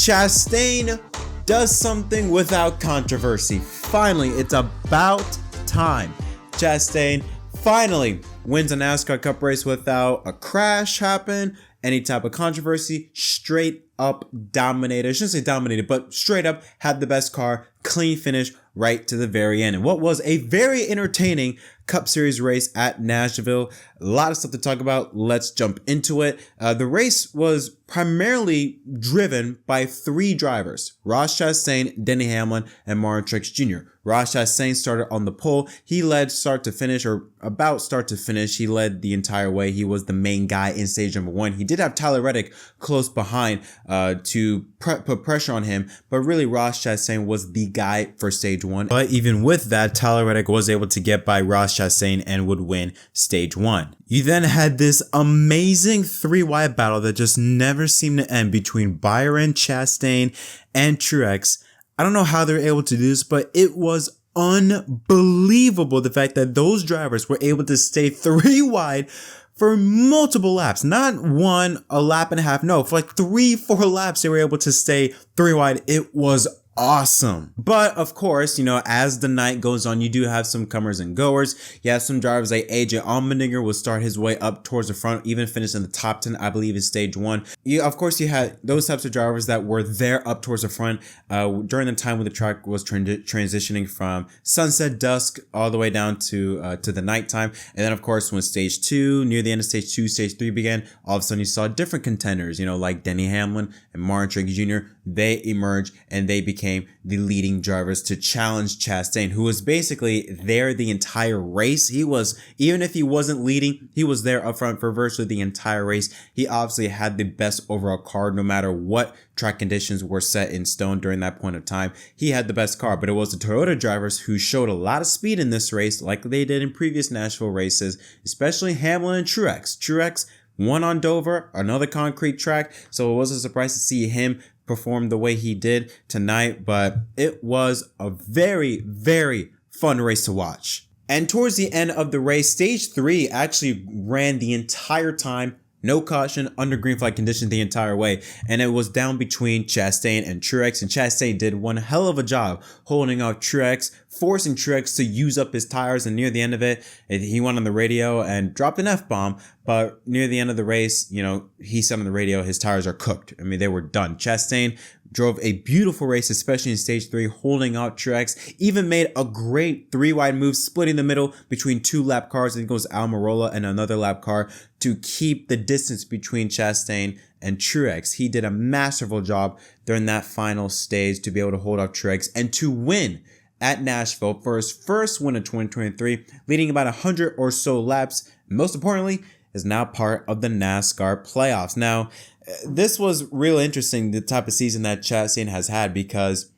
Chastain does something without controversy. Finally, it's about time. Chastain finally wins a NASCAR Cup race without a crash happen, any type of controversy, straight up dominated. I shouldn't say dominated, but straight up had the best car, clean finish right to the very end. And what was a very entertaining Cup Series race at Nashville. A lot of stuff to talk about. Let's jump into it. The race was primarily driven by three drivers: Ross Chastain, Denny Hamlin, and Martin Truex Jr. Ross Chastain started on the pole. He led start to finish, or about start to finish. He led the entire way. He was the main guy in stage number one. He did have Tyler Reddick close behind to put pressure on him, but really Ross Chastain was the guy for stage one. But even with that, Tyler Reddick was able to get by Ross Chastain and would win stage one. You then had this amazing three-wide battle that just never seemed to end between Byron, Chastain, and Truex. I don't know how they were able to do this, but it was unbelievable the fact that those drivers were able to stay three wide for multiple laps. Not one, a lap and a half. No, for like 3-4 laps, they were able to stay three wide. It was awesome. But of course, you know, as the night goes on, you do have some comers and goers. You have some drivers like AJ Allmendinger will start his way up towards the front, even finish in the top 10, I believe, in stage one. Of course, you had those types of drivers that were there up towards the front during the time when the track was transitioning from sunset dusk all the way down to the nighttime. And then, of course, when stage two, near the end of stage two, stage three began, all of a sudden you saw different contenders, you know, like Denny Hamlin and Martin Truex Jr. They emerged and they became the leading drivers to challenge Chastain, who was basically there the entire race. He was, even if he wasn't leading, he was there up front for virtually the entire race. He obviously had the best overall car, no matter what track conditions were set in stone during that point of time. He had the best car, but it was the Toyota drivers who showed a lot of speed in this race, like they did in previous Nashville races, especially Hamlin and Truex. Truex won on Dover, another concrete track, so it wasn't a surprise to see him perform the way he did tonight, but it was a very, very fun race to watch. And towards the end of the race, stage three actually ran the entire time. No caution, under green flag conditions the entire way. And it was down between Chastain and Truex. And Chastain did one hell of a job holding off Truex, forcing Truex to use up his tires. And near the end of it, he went on the radio and dropped an F-bomb. But near the end of the race, you know, he said on the radio, his tires are cooked. I mean, they were done. Chastain drove a beautiful race, especially in stage three, holding out Truex. Even made a great three-wide move, splitting the middle between two lap cars. I think it was Almirola and another lap car to keep the distance between Chastain and Truex. He did a masterful job during that final stage to be able to hold off Truex and to win at Nashville for his first win of 2023, leading about 100 or so laps. Most importantly, is now part of the NASCAR playoffs. Now, this was real interesting, the type of season that Chastain has had, because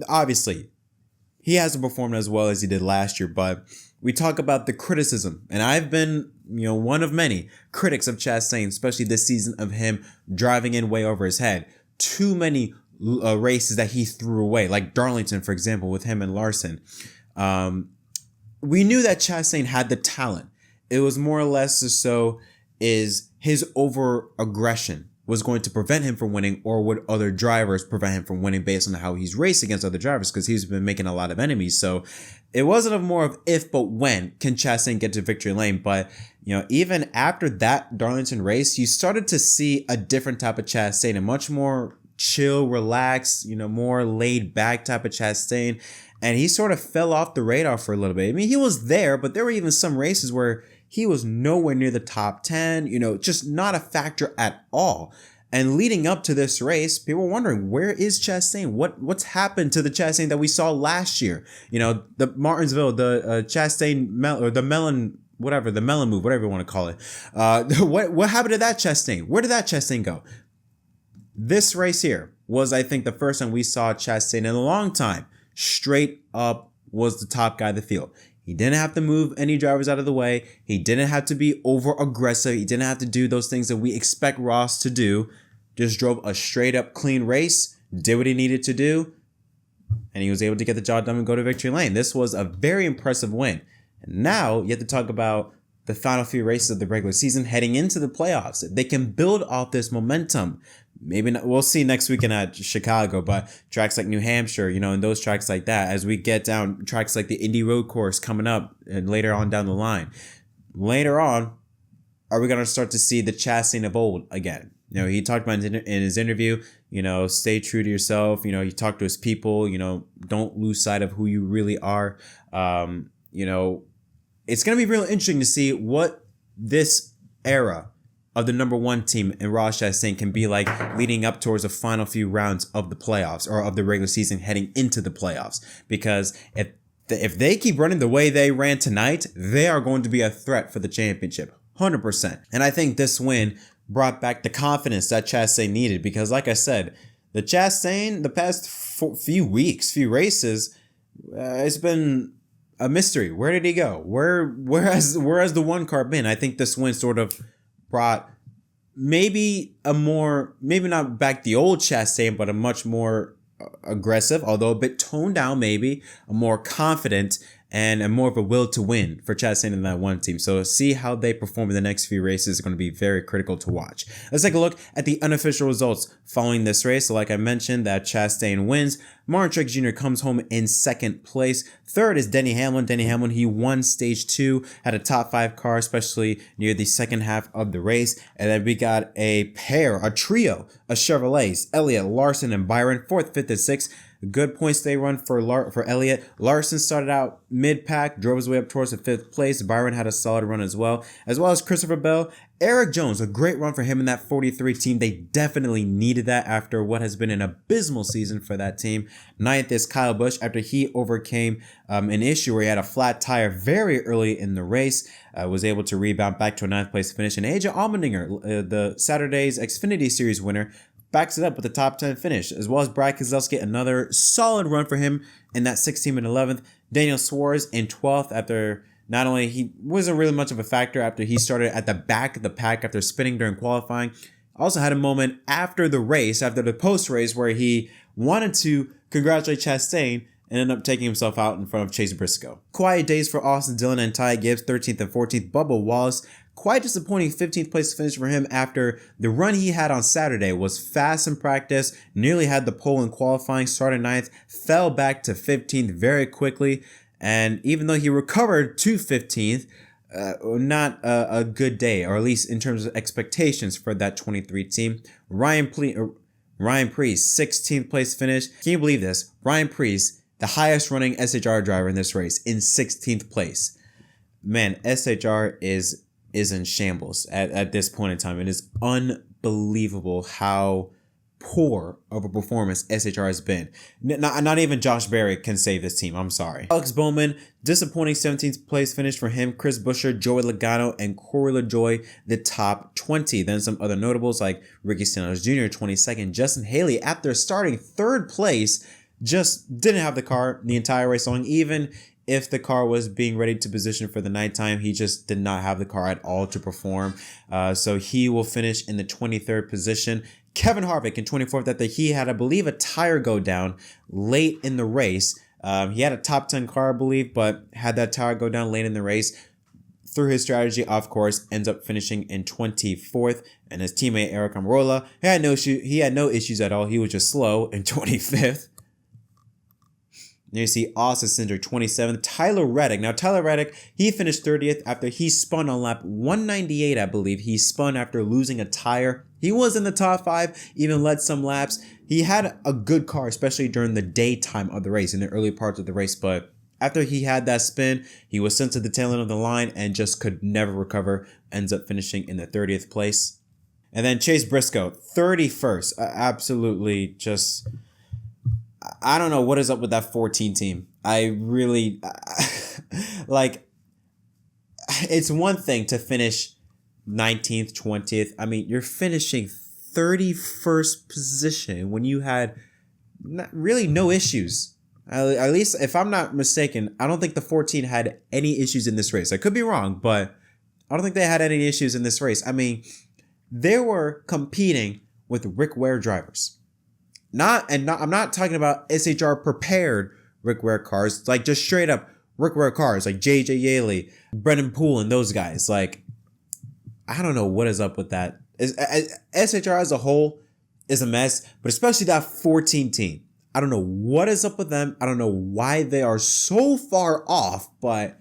obviously he hasn't performed as well as he did last year, but we talk about the criticism, and I've been, you know, one of many critics of Chastain, especially this season, of him driving in way over his head. Too many races that he threw away, like Darlington, for example, with him and Larson. We knew that Chastain had the talent. It was more or less so is his over aggression was going to prevent him from winning, or would other drivers prevent him from winning based on how he's raced against other drivers, because he's been making a lot of enemies. So it wasn't a more of if, but when can Chastain get to victory lane. But, you know, even after that Darlington race, you started to see a different type of Chastain, a much more chill, relaxed, you know, more laid back type of Chastain. And he sort of fell off the radar for a little bit. I mean, he was there, but there were even some races where he was nowhere near the top 10, you know, just not a factor at all. And leading up to this race, people were wondering, where is Chastain? What's happened to the Chastain that we saw last year? You know, the Martinsville, the Chastain, or the melon, whatever, the melon move, whatever you want to call it. What happened to that Chastain? Where did that Chastain go? This race here was, I think, the first time we saw Chastain in a long time straight up was the top guy of the field. He didn't have to move any drivers out of the way. He didn't have to be over aggressive. He didn't have to do those things that we expect Ross to do. Just drove a straight up clean race, did what he needed to do, and he was able to get the job done and go to victory lane. This was a very impressive win. And now you have to talk about the final few races of the regular season heading into the playoffs. They can build off this momentum. maybe not, we'll see next weekend at Chicago, but tracks like New Hampshire, and those tracks like that, as we get down tracks like the Indy Road Course coming up and later on down the line. Later on, are we going to start to see the Chastain of old again? He talked about in his interview, stay true to yourself. He talked to his people, don't lose sight of who you really are. It's going to be real interesting to see what this era of the number one team in Ross Chastain can be like leading up towards the final few rounds of the playoffs or of the regular season heading into the playoffs. Because if they keep running the way they ran tonight, they are going to be a threat for the championship, 100%. And I think this win brought back the confidence that Chastain needed, because like I said, the Chastain, the past few races, it's been a mystery. Where did he go? Where has the one car been? I think this win sort of brought maybe not back the old Chastain, but a much more aggressive, although a bit toned down, maybe a more confident and more of a will to win for Chastain and that one team. So see how they perform in the next few races is going to be very critical to watch. Let's take a look at the unofficial results following this race. So like I mentioned, that Chastain wins. Martin Truex Jr. comes home in second place. Third is Denny Hamlin. Denny Hamlin, he won stage 2, had a top 5 car, especially near the second half of the race. And then we got a trio of Chevrolets, Elliott, Larson, and Byron, 4th, 5th, and 6th. Good points they run for Elliott. Larson started out mid-pack, drove his way up towards the 5th place. Byron had a solid run as well as Christopher Bell. Eric Jones, a great run for him in that 43 team. They definitely needed that after what has been an abysmal season for that team. 9th is Kyle Busch after he overcame an issue where he had a flat tire very early in the race. Was able to rebound back to a 9th place finish. And AJ Allmendinger, the Saturday's Xfinity Series winner, backs it up with a top 10 finish, as well as Brad Keselowski, another solid run for him in that 16th and 11th. Daniel Suarez in 12th after not only he wasn't really much of a factor after he started at the back of the pack after spinning during qualifying. Also had a moment after the race, after the post-race, where he wanted to congratulate Chastain and ended up taking himself out in front of Chase Briscoe. Quiet days for Austin Dillon and Ty Gibbs, 13th and 14th. Bubba Wallace, quite disappointing 15th place finish for him after the run he had on Saturday was fast in practice, nearly had the pole in qualifying, started 9th, fell back to 15th very quickly, and even though he recovered to 15th, not a good day, or at least in terms of expectations for that 23 team. Ryan Preece, 16th place finish. Can you believe this? Ryan Preece, the highest running SHR driver in this race, in 16th place. Man, SHR is in shambles at this point in time. It is unbelievable how poor of a performance SHR has been. Not even Josh Berry can save this team. I'm sorry. Alex Bowman, disappointing 17th place finish for him. Chris Buescher, Joey Logano, and Corey LaJoie, the top 20. Then some other notables like Ricky Stenhouse Jr., 22nd. Justin Haley, after starting 3rd place, just didn't have the car the entire race long. Even if the car was being ready to position for the nighttime, he just did not have the car at all to perform. So he will finish in the 23rd position. Kevin Harvick in 24th after he had, I believe, a tire go down late in the race. He had a top 10 car, I believe, but had that tire go down late in the race. Through his strategy, of course, ends up finishing in 24th. And his teammate, Eric Almirola, he had no issues at all. He was just slow in 25th. Then you see Austin Cindric, 27th. Tyler Reddick. Now, Tyler Reddick, he finished 30th after he spun on lap 198, I believe. He spun after losing a tire. He was in the top 5, even led some laps. He had a good car, especially during the daytime of the race, in the early parts of the race. But after he had that spin, he was sent to the tail end of the line and just could never recover. Ends up finishing in the 30th place. And then Chase Briscoe, 31st. Absolutely just... I don't know what is up with that 14 team. I really, like, it's one thing to finish 19th, 20th. I mean, you're finishing 31st position when you had really no issues. At least, if I'm not mistaken, I don't think the 14 had any issues in this race. I could be wrong, but I don't think they had any issues in this race. I mean, they were competing with Rick Ware drivers. I'm not talking about SHR prepared Rick Ware cars, like just straight up Rick Ware cars, like JJ Yaley, Brendan Poole, and those guys. Like, I don't know what is up with that. SHR as a whole is a mess, but especially that 14 team. I don't know what is up with them. I don't know why they are so far off, but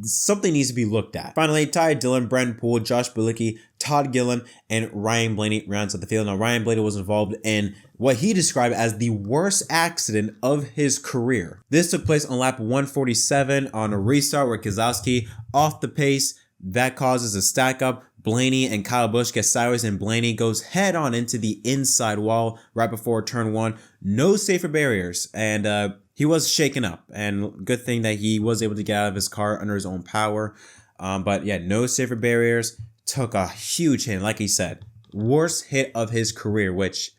something needs to be looked at. Finally, Ty Dillon, Brendan Poole, Josh Bilicki, Todd Gillen, and Ryan Blaney rounds out the field. Now, Ryan Blaney was involved in what he described as the worst accident of his career. This took place on lap 147 on a restart where Keselowski off the pace. That causes a stack up. Blaney and Kyle Busch get sideways, and Blaney goes head on into the inside wall right before turn one. No safer barriers, and he was shaken up. And good thing that he was able to get out of his car under his own power. But yeah, no safer barriers. Took a huge hit. Like he said, worst hit of his career, which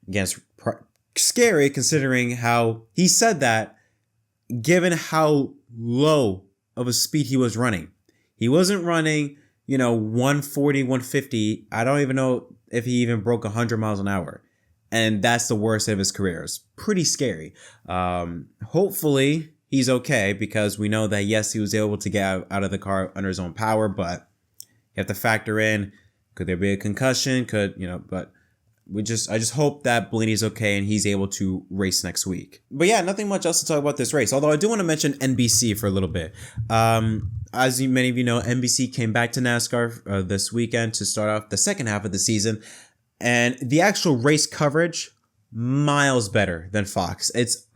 again is scary considering how he said that, given how low of a speed he was running. He wasn't running, 140, 150. I don't even know if he even broke 100 miles an hour. And that's the worst of his career. It's pretty scary. Hopefully he's okay, because we know that, yes, he was able to get out of the car under his own power, but you have to factor in, could there be a concussion? But I just hope that Blaney's okay and he's able to race next week. But yeah, nothing much else to talk about this race. Although I do want to mention NBC for a little bit. As many of you know, NBC came back to NASCAR this weekend to start off the second half of the season. And the actual race coverage, miles better than Fox. It's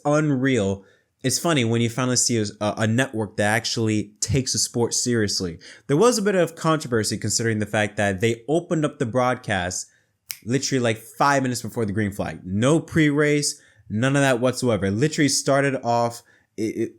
unreal. It's funny when you finally see a network that actually takes the sport seriously. There was a bit of controversy considering the fact that they opened up the broadcast literally like 5 minutes before the green flag. No pre-race, none of that whatsoever. It literally started off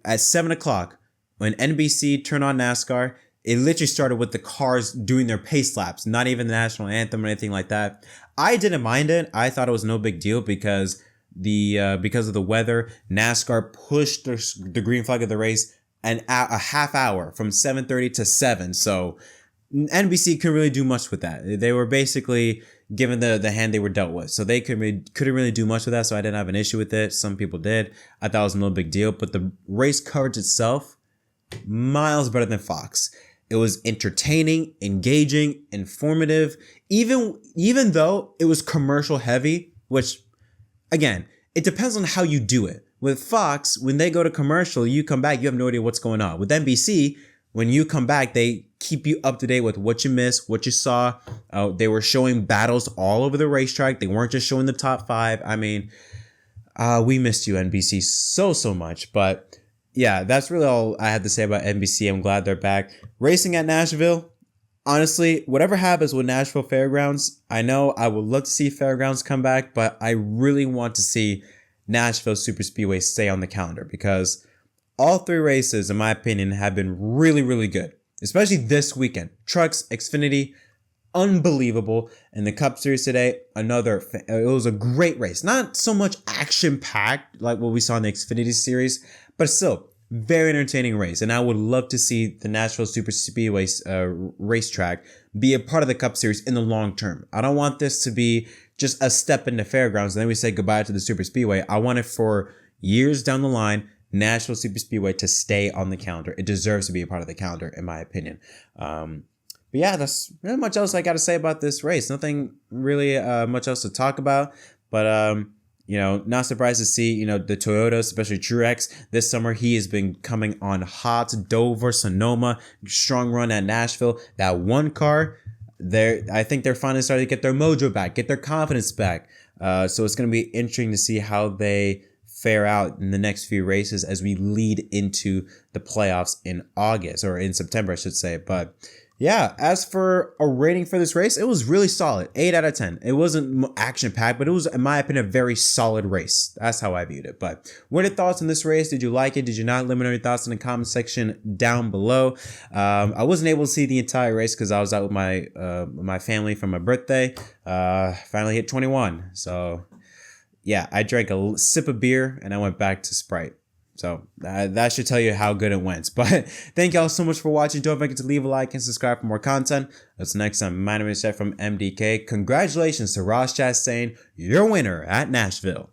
at 7 o'clock when NBC turned on NASCAR. It literally started with the cars doing their pace laps, not even the national anthem or anything like that. I didn't mind it. I thought it was no big deal because of the weather. NASCAR pushed the green flag of the race a half hour from 7:30 to 7. So NBC couldn't really do much with that. They were basically given the hand they were dealt with. So they couldn't really do much with that. So I didn't have an issue with it. Some people did. I thought it was no big deal. But the race coverage itself, miles better than Fox. It was entertaining, engaging, informative, even though it was commercial heavy, which, again, it depends on how you do it. With Fox, when they go to commercial, you come back, you have no idea what's going on. With NBC, when you come back, they keep you up to date with what you missed, what you saw. They were showing battles all over the racetrack. They weren't just showing the top five. I mean, we missed you, NBC, so much. But yeah, that's really all I had to say about NBC. I'm glad they're back. Racing at Nashville, honestly, whatever happens with Nashville Fairgrounds, I know I would love to see Fairgrounds come back, but I really want to see Nashville Superspeedway stay on the calendar because all three races, in my opinion, have been really, really good, especially this weekend. Trucks, Xfinity, unbelievable. And the Cup Series today, it was a great race. Not so much action-packed like what we saw in the Xfinity Series, but still, very entertaining race. And I would love to see the Nashville Superspeedway racetrack be a part of the Cup Series in the long term. I don't want this to be just a step into Fairgrounds and then we say goodbye to the Superspeedway. I want it for years down the line, Nashville Superspeedway to stay on the calendar. It deserves to be a part of the calendar, in my opinion. But yeah, that's really much else I got to say about this race. Nothing really much else to talk about. But not surprised to see, the Toyota, especially Truex, this summer. He has been coming on hot. Dover, Sonoma, strong run at Nashville. That one car, I think they're finally starting to get their mojo back, get their confidence back. So it's going to be interesting to see how they fare out in the next few races as we lead into the playoffs in August, or in September, I should say. But yeah, as for a rating for this race, it was really solid. 8 out of 10. It wasn't action-packed, but it was, in my opinion, a very solid race. That's how I viewed it. But what are your thoughts on this race? Did you like it? Did you not? Let me know your thoughts in the comment section down below. I wasn't able to see the entire race because I was out with my family for my birthday. Finally hit 21. So yeah, I drank a sip of beer and I went back to Sprite. So that should tell you how good it went. But thank y'all so much for watching. Don't forget to leave a like and subscribe for more content. Until next time, my name is JettMDK. Congratulations to Ross Chastain, your winner at Nashville.